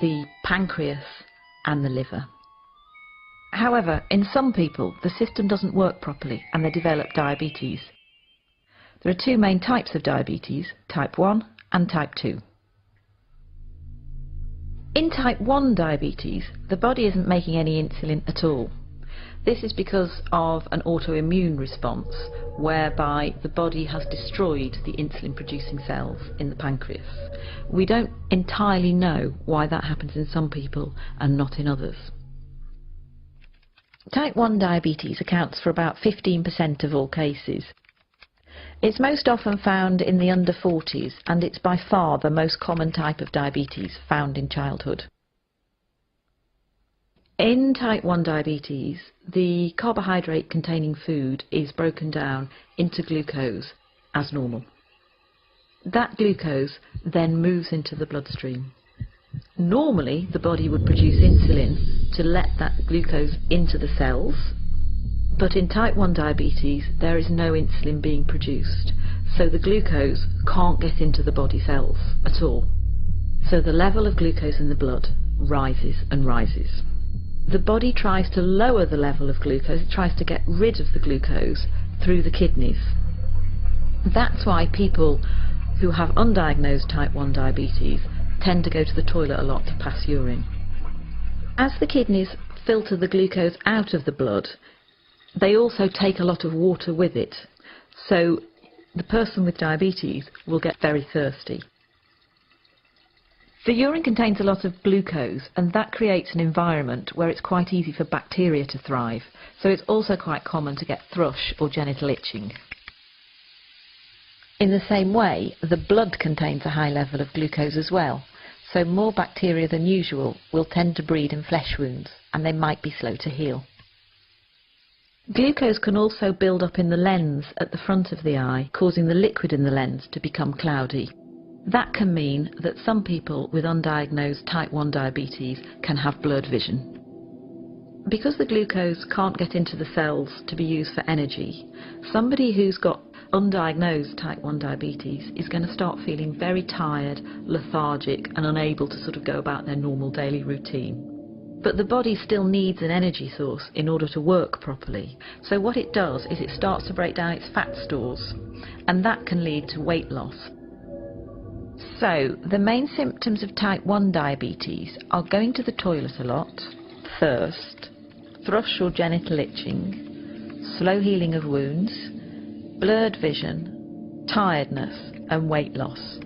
the pancreas and the liver. However, in some people, the system doesn't work properly and they develop diabetes. There are two main types of diabetes, type 1 and type 2. In type 1 diabetes, the body isn't making any insulin at all. This is because of an autoimmune response whereby the body has destroyed the insulin-producing cells in the pancreas. We don't entirely know why that happens in some people and not in others. Type 1 diabetes accounts for about 15% of all cases. It's most often found in the under 40s, and it's by far the most common type of diabetes found in childhood. In type 1 diabetes, the carbohydrate containing food is broken down into glucose as normal. That glucose then moves into the bloodstream. Normally, the body would produce insulin to let that glucose into the cells, but in type 1 diabetes there is no insulin being produced, so the glucose can't get into the body cells at all. So the level of glucose in the blood rises and rises. The body tries to lower the level of glucose, it tries to get rid of the glucose through the kidneys. That's why people who have undiagnosed type 1 diabetes tend to go to the toilet a lot to pass urine. As the kidneys filter the glucose out of the blood, they also take a lot of water with it, so the person with diabetes will get very thirsty. The urine contains a lot of glucose, and that creates an environment where it's quite easy for bacteria to thrive, so it's also quite common to get thrush or genital itching. In the same way, the blood contains a high level of glucose as well, so more bacteria than usual will tend to breed in flesh wounds, and they might be slow to heal. Glucose can also build up in the lens at the front of the eye, causing the liquid in the lens to become cloudy. That can mean that some people with undiagnosed type 1 diabetes can have blurred vision. Because the glucose can't get into the cells to be used for energy, somebody who's got undiagnosed type 1 diabetes is going to start feeling very tired, lethargic and unable to sort of go about their normal daily routine. But the body still needs an energy source in order to work properly. So what it does is it starts to break down its fat stores, and that can lead to weight loss. So the main symptoms of type 1 diabetes are going to the toilet a lot, thirst, thrush or genital itching, slow healing of wounds, blurred vision, tiredness and weight loss.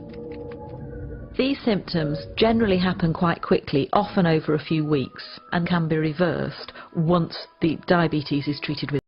These symptoms generally happen quite quickly, often over a few weeks, and can be reversed once the diabetes is treated with